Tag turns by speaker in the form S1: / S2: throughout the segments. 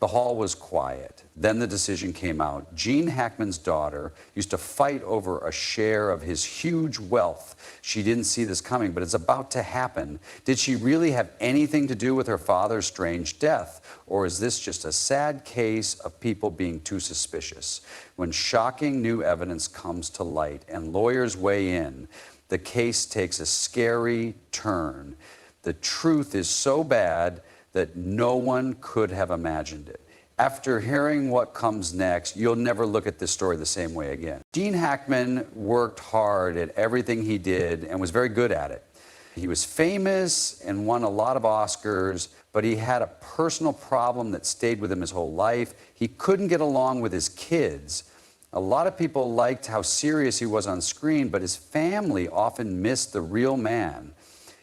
S1: The hall was quiet. Then the decision came out. Gene Hackman's daughter used to fight over a share of his huge wealth. She didn't see this coming, but it's about to happen. Did she really have anything to do with her father's strange death? Or is this just a sad case of people being too suspicious? When shocking new evidence comes to light and lawyers weigh in, the case takes a scary turn. The truth is so bad that no one could have imagined it. After hearing what comes next, you'll never look at this story the same way again. Gene Hackman worked hard at everything he did and was very good at it. He was famous and won a lot of Oscars, but he had a personal problem that stayed with him his whole life. He couldn't get along with his kids. A lot of people liked how serious he was on screen, but his family often missed the real man.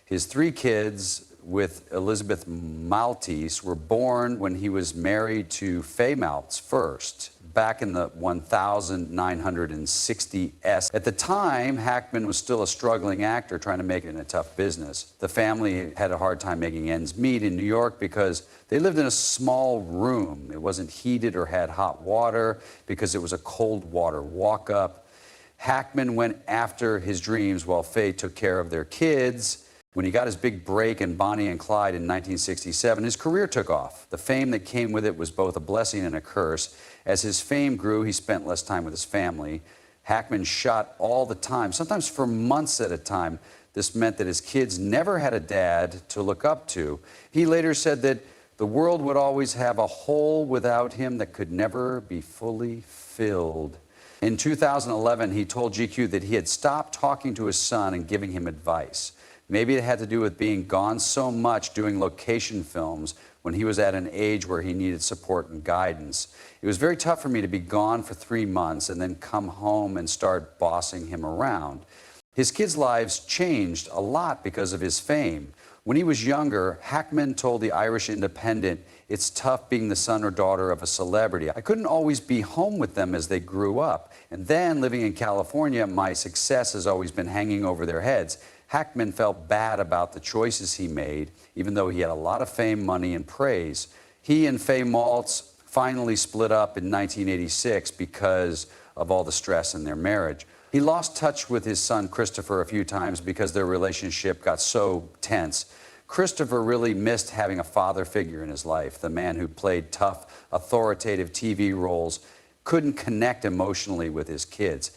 S1: His 3 kids, with Elizabeth Maltese, were born when he was married to Faye Maltz first, back in the 1960s. At the time, Hackman was still a struggling actor trying to make it in a tough business. The family had a hard time making ends meet in New York because they lived in a small room. It wasn't heated or had hot water because it was a cold water walk-up. Hackman went after his dreams while Faye took care of their kids. When he got his big break in Bonnie and Clyde in 1967, his career took off. The fame that came with it was both a blessing and a curse. As his fame grew, he spent less time with his family. Hackman shot all the time, sometimes for months at a time. This meant that his kids never had a dad to look up to. He later said that the world would always have a hole without him that could never be fully filled. In 2011, he told GQ that he had stopped talking to his son and giving him advice. Maybe it had to do with being gone so much doing location films when he was at an age where he needed support and guidance. It was very tough for me to be gone for 3 months and then come home and start bossing him around. His kids' lives changed a lot because of his fame. When he was younger, Hackman told the Irish Independent, "It's tough being the son or daughter of a celebrity. I couldn't always be home with them as they grew up. And then living in California, my success has always been hanging over their heads." Hackman felt bad about the choices he made, even though he had a lot of fame, money, and praise. He and Faye Maltz finally split up in 1986 because of all the stress in their marriage. He lost touch with his son Christopher a few times because their relationship got so tense. Christopher really missed having a father figure in his life. The man who played tough, authoritative TV roles couldn't connect emotionally with his kids.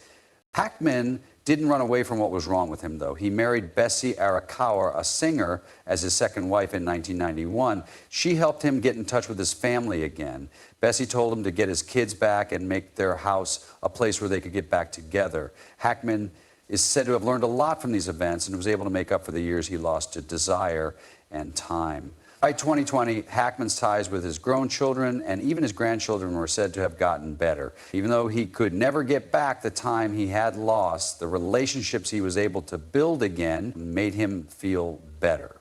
S1: Hackman didn't run away from what was wrong with him, though. He married Bessie Arakawa, a singer, as his second wife in 1991. She helped him get in touch with his family again. Bessie told him to get his kids back and make their house a place where they could get back together. Hackman is said to have learned a lot from these events and was able to make up for the years he lost to desire and time. By 2020, Hackman's ties with his grown children and even his grandchildren were said to have gotten better. Even though he could never get back the time he had lost, the relationships he was able to build again made him feel better.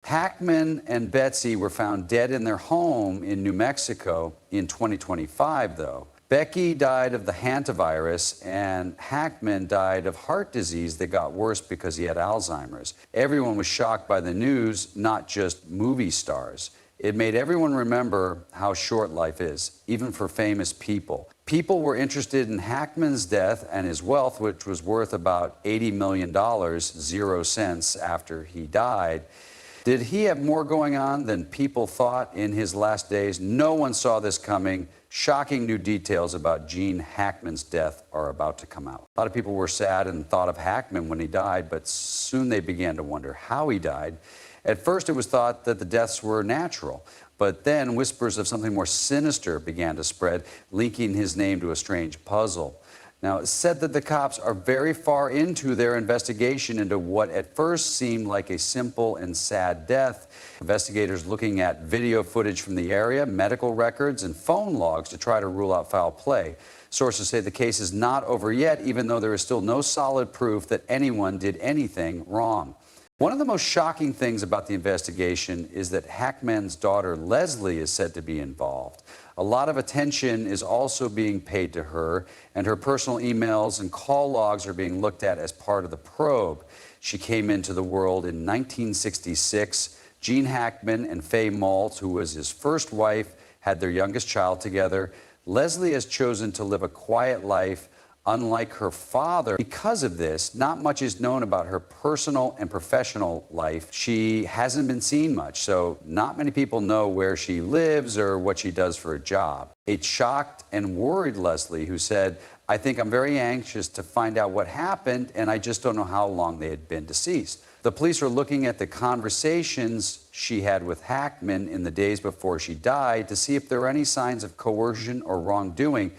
S1: Hackman and Betsy were found dead in their home in New Mexico in 2025, though. Becky died of the hantavirus, and Hackman died of heart disease that got worse because he had Alzheimer's. Everyone was shocked by the news, not just movie stars. It made everyone remember how short life is, even for famous people. People were interested in Hackman's death and his wealth, which was worth about $80 million, 0 cents after he died. Did he have more going on than people thought in his last days? No one saw this coming. Shocking new details about Gene Hackman's death are about to come out. A lot of people were sad and thought of Hackman when he died, but soon they began to wonder how he died. At first, it was thought that the deaths were natural, but then whispers of something more sinister began to spread, linking his name to a strange puzzle. Now, it's said that the cops are very far into their investigation into what at first seemed like a simple and sad death. Investigators looking at video footage from the area, medical records, and phone logs to try to rule out foul play. Sources say the case is not over yet, even though there is still no solid proof that anyone did anything wrong. One of the most shocking things about the investigation is that Hackman's daughter, Leslie, is said to be involved. A lot of attention is also being paid to her, and her personal emails and call logs are being looked at as part of the probe. She came into the world in 1966. Gene Hackman and Faye Maltz, who was his first wife, had their youngest child together. Leslie has chosen to live a quiet life, unlike her father. Because of this, not much is known about her personal and professional life. She hasn't been seen much, so not many people know where she lives or what she does for a job. It shocked and worried Leslie, who said, "I think I'm very anxious to find out what happened, and I just don't know how long they had been deceased." The police are looking at the conversations she had with Hackman in the days before she died to see if there are any signs of coercion or wrongdoing.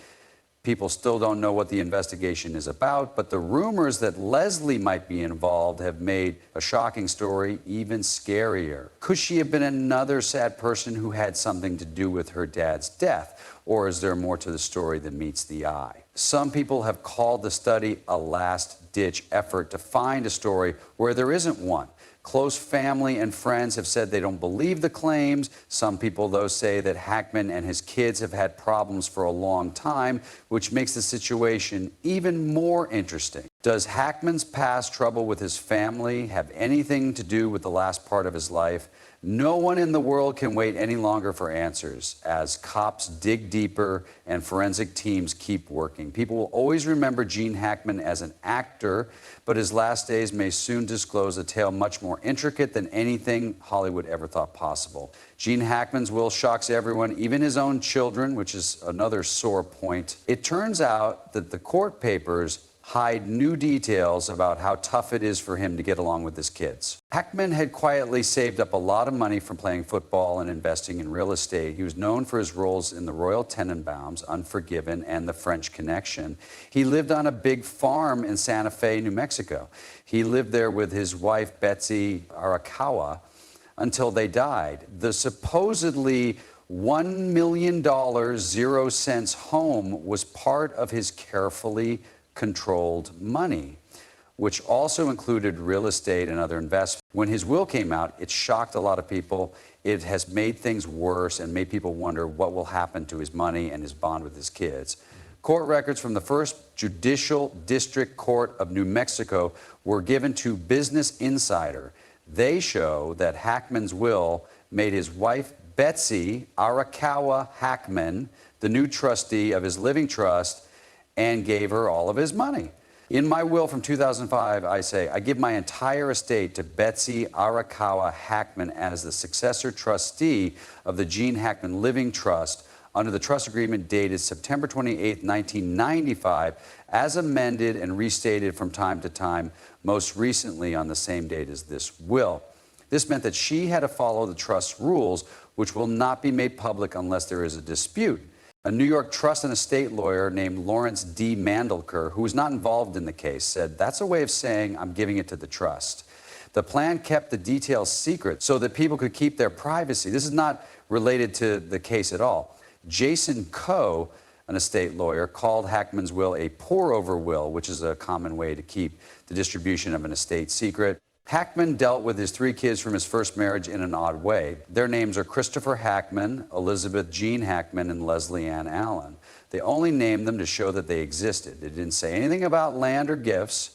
S1: People still don't know what the investigation is about, but the rumors that Leslie might be involved have made a shocking story even scarier. Could she have been another sad person who had something to do with her dad's death? Or is there more to the story than meets the eye? Some people have called the study a last-ditch effort to find a story where there isn't one. Close family and friends have said they don't believe the claims. Some people, though, say that Hackman and his kids have had problems for a long time, which makes the situation even more interesting. Does Hackman's past trouble with his family have anything to do with the last part of his life? No one in the world can wait any longer for answers as cops dig deeper and forensic teams keep working. People will always remember Gene Hackman as an actor, but his last days may soon disclose a tale much more intricate than anything Hollywood ever thought possible. Gene Hackman's will shocks everyone, even his own children, which is another sore point. It turns out that the court papers hide new details about how tough it is for him to get along with his kids. Hackman had quietly saved up a lot of money from playing football and investing in real estate. He was known for his roles in the Royal Tenenbaums, Unforgiven, and The French Connection. He lived on a big farm in Santa Fe, New Mexico. He lived there with his wife, Betsy Arakawa, until they died. The supposedly $1 million, 0 cents home was part of his carefully controlled money, which also included real estate and other investments. When his will came out, it shocked a lot of people. It has made things worse and made people wonder what will happen to his money and his bond with his kids. Court records from the First Judicial District Court of New Mexico were given to Business Insider. They show that Hackman's will made his wife, Betsy Arakawa Hackman, the new trustee of his living trust, and gave her all of his money. In my will from 2005, I say, I give my entire estate to Betsy Arakawa Hackman as the successor trustee of the Gene Hackman Living Trust under the trust agreement dated September 28, 1995, as amended and restated from time to time, most recently on the same date as this will. This meant that she had to follow the trust's rules, which will not be made public unless there is a dispute. A New York trust and estate lawyer named Lawrence D. Mandelker, who was not involved in the case, said, "That's a way of saying I'm giving it to the trust." The plan kept the details secret so that people could keep their privacy. This is not related to the case at all. Jason Coe, an estate lawyer, called Hackman's will a pour-over will, which is a common way to keep the distribution of an estate secret. Hackman dealt with his 3 kids from his first marriage in an odd way. Their names are Christopher Hackman, Elizabeth Jean Hackman, and Leslie Ann Allen. They only named them to show that they existed. They didn't say anything about land or gifts.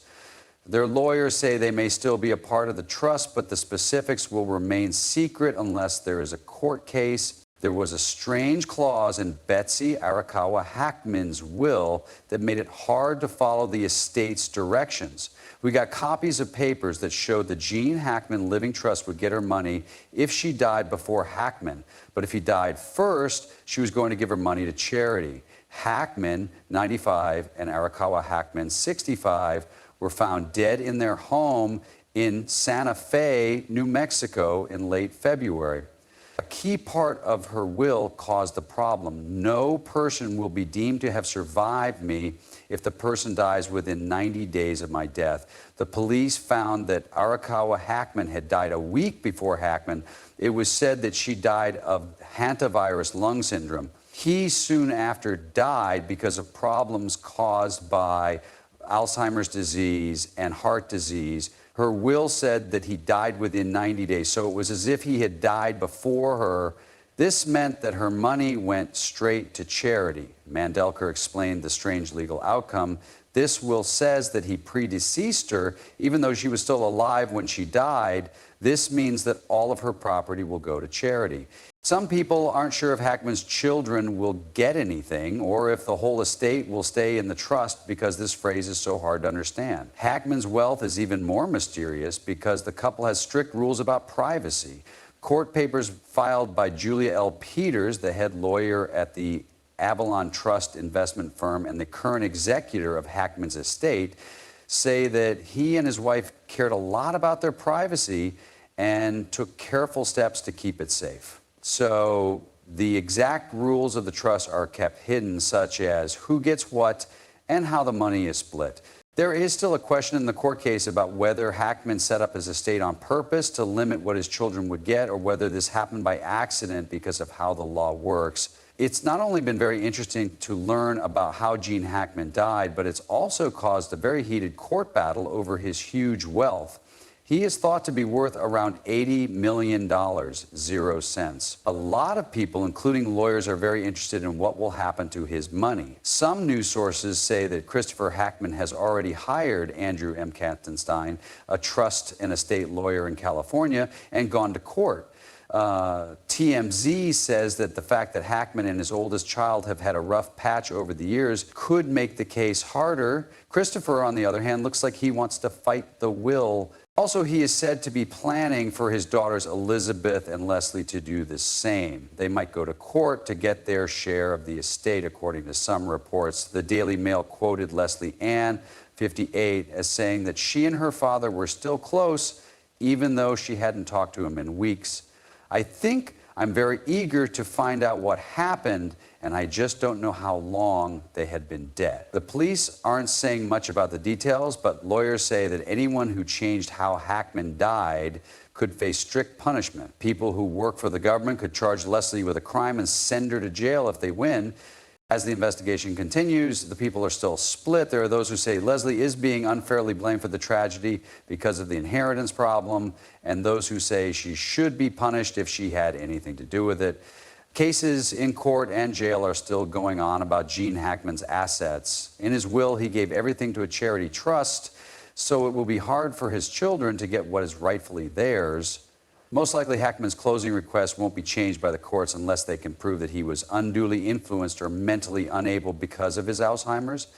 S1: Their lawyers say they may still be a part of the trust, but the specifics will remain secret unless there is a court case. There was a strange clause in Betsy Arakawa Hackman's will that made it hard to follow the estate's directions. We got copies of papers that showed the Gene Hackman Living Trust would get her money if she died before Hackman. But if he died first, she was going to give her money to charity. Hackman, 95, and Arakawa Hackman, 65, were found dead in their home in Santa Fe, New Mexico, in late February. A key part of her will caused the problem. No person will be deemed to have survived me if the person dies within 90 days of my death. The police found that Arakawa Hackman had died a week before Hackman. It was said that she died of hantavirus lung syndrome. He soon after died because of problems caused by Alzheimer's disease and heart disease. Her will said that he died within 90 days, so it was as if he had died before her. This meant that her money went straight to charity. Mandelker explained the strange legal outcome. This will says that he predeceased her, even though she was still alive when she died. This means that all of her property will go to charity. Some people aren't sure if Hackman's children will get anything or if the whole estate will stay in the trust because this phrase is so hard to understand. Hackman's wealth is even more mysterious because the couple has strict rules about privacy. Court papers filed by Julia L. Peters, the head lawyer at the Avalon Trust investment firm and the current executor of Hackman's estate, say that he and his wife cared a lot about their privacy and took careful steps to keep it safe. So the exact rules of the trust are kept hidden, such as who gets what and how the money is split. There is still a question in the court case about whether Hackman set up his estate on purpose to limit what his children would get or whether this happened by accident because of how the law works. It's not only been very interesting to learn about how Gene Hackman died, but it's also caused a very heated court battle over his huge wealth. He is thought to be worth around $80 million, 0 cents. A lot of people, including lawyers, are very interested in what will happen to his money. Some news sources say that Christopher Hackman has already hired Andrew M. Katzenstein, a trust and estate lawyer in California, and gone to court. TMZ says that the fact that Hackman and his oldest child have had a rough patch over the years could make the case harder. Christopher, on the other hand, looks like he wants to fight the will. Also, he is said to be planning for his daughters Elizabeth and Leslie to do the same. They might go to court to get their share of the estate, according to some reports. The Daily Mail quoted Leslie Ann, 58, as saying that she and her father were still close, even though she hadn't talked to him in weeks. I think I'm very eager to find out what happened, and I just don't know how long they had been dead. The police aren't saying much about the details, but lawyers say that anyone who changed how Hackman died could face strict punishment. People who work for the government could charge Leslie with a crime and send her to jail if they win. As the investigation continues, the people are still split. There are those who say Leslie is being unfairly blamed for the tragedy because of the inheritance problem, and those who say she should be punished if she had anything to do with it. Cases in court and jail are still going on about Gene Hackman's assets. In his will, he gave everything to a charity trust, so it will be hard for his children to get what is rightfully theirs. Most likely, Hackman's closing request won't be changed by the courts unless they can prove that he was unduly influenced or mentally unable because of his Alzheimer's.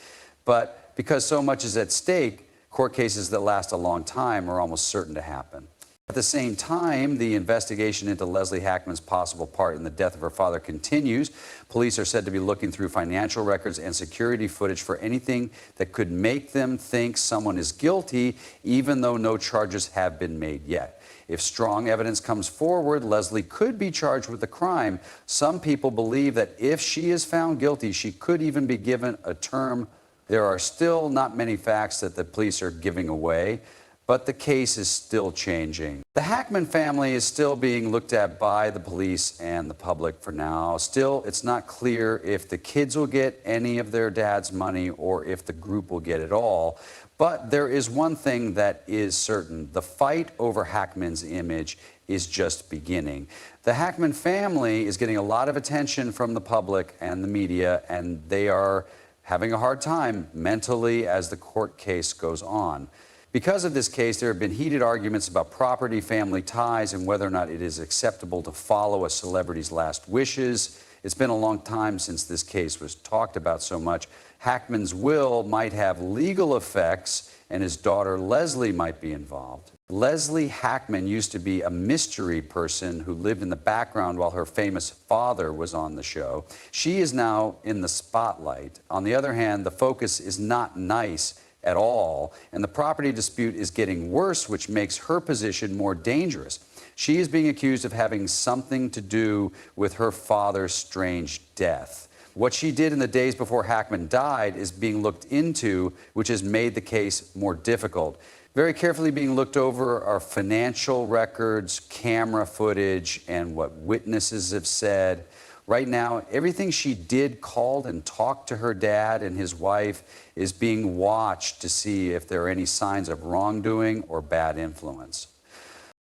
S1: But because so much is at stake, court cases that last a long time are almost certain to happen. At the same time, the investigation into Leslie Hackman's possible part in the death of her father continues. Police are said to be looking through financial records and security footage for anything that could make them think someone is guilty, even though no charges have been made yet. If strong evidence comes forward, Leslie could be charged with the crime. Some people believe that if she is found guilty, she could even be given a term. There are still not many facts that the police are giving away, but the case is still changing. The Hackman family is still being looked at by the police and the public for now. Still, it's not clear if the kids will get any of their dad's money or if the group will get it all. But there is one thing that is certain. The fight over Hackman's image is just beginning. The Hackman family is getting a lot of attention from the public and the media, and they are having a hard time mentally as the court case goes on. Because of this case, there have been heated arguments about property, family ties, and whether or not it is acceptable to follow a celebrity's last wishes. It's been a long time since this case was talked about so much. Hackman's will might have legal effects, and his daughter Leslie might be involved. Leslie Hackman used to be a mystery person who lived in the background while her famous father was on the show. She is now in the spotlight. On the other hand, the focus is not nice at all, and the property dispute is getting worse, which makes her position more dangerous. She is being accused of having something to do with her father's strange death. What she did in the days before Hackman died is being looked into, which has made the case more difficult. Very carefully being looked over are financial records, camera footage, and what witnesses have said. Right now, everything she did, called, and talked to her dad and his wife is being watched to see if there are any signs of wrongdoing or bad influence.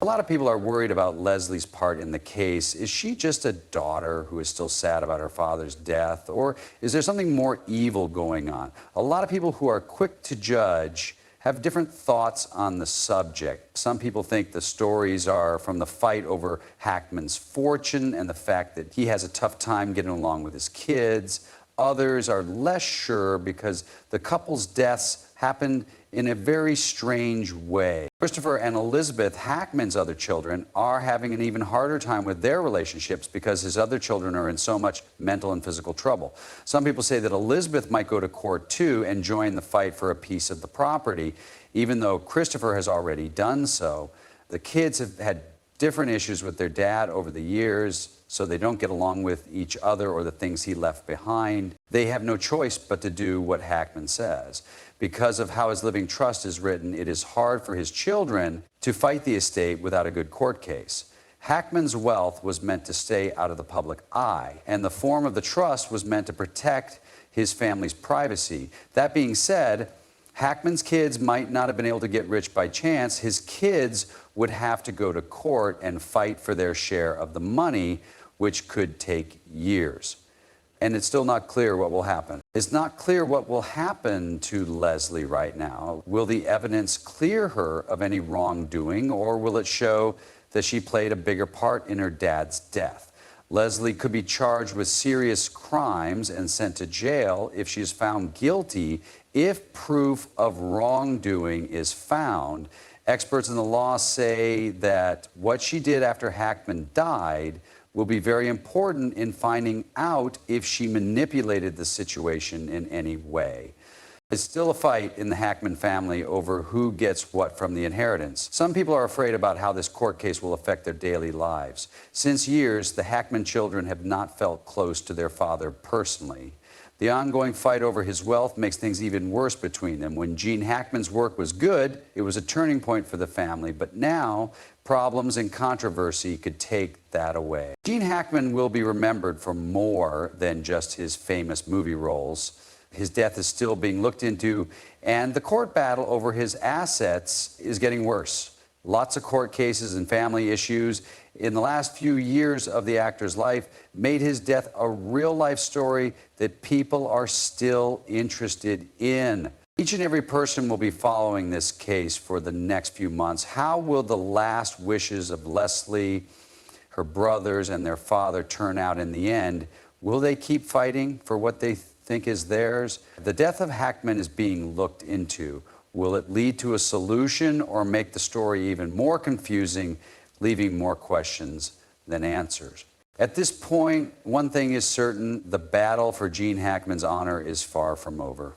S1: A lot of people are worried about Leslie's part in the case. Is she just a daughter who is still sad about her father's death, or is there something more evil going on? A lot of people who are quick to judge have different thoughts on the subject. Some people think the stories are from the fight over Hackman's fortune and the fact that he has a tough time getting along with his kids. Others are less sure because the couple's deaths happened in a very strange way. Christopher and Elizabeth, Hackman's other children, are having an even harder time with their relationships because his other children are in so much mental and physical trouble. Some people say that Elizabeth might go to court too and join the fight for a piece of the property, even though Christopher has already done so. The kids have had different issues with their dad over the years, so they don't get along with each other or the things he left behind. They have no choice but to do what Hackman says. Because of how his living trust is written, it is hard for his children to fight the estate without a good court case. Hackman's wealth was meant to stay out of the public eye, and the form of the trust was meant to protect his family's privacy. That being said, Hackman's kids might not have been able to get rich by chance. His kids would have to go to court and fight for their share of the money, which could take years. And it's still not clear what will happen. It's not clear what will happen to Leslie right now. Will the evidence clear her of any wrongdoing, or will it show that she played a bigger part in her dad's death? Leslie could be charged with serious crimes and sent to jail if she is found guilty if proof of wrongdoing is found. Experts in the law say that what she did after Hackman died will be very important in finding out if she manipulated the situation in any way. It's still a fight in the Hackman family over who gets what from the inheritance. Some people are afraid about how this court case will affect their daily lives. Since years, the Hackman children have not felt close to their father personally. The ongoing fight over his wealth makes things even worse between them. When Gene Hackman's work was good, it was a turning point for the family, but now problems and controversy could take that away. Gene Hackman will be remembered for more than just his famous movie roles. His death is still being looked into, and the court battle over his assets is getting worse. Lots of court cases and family issues in the last few years of the actor's life made his death a real-life story that people are still interested in. Each and every person will be following this case for the next few months. How will the last wishes of Leslie, her brothers, and their father turn out in the end? Will they keep fighting for what they think is theirs? The death of Hackman is being looked into. Will it lead to a solution or make the story even more confusing, leaving more questions than answers? At this point, one thing is certain: the battle for Gene Hackman's honor is far from over.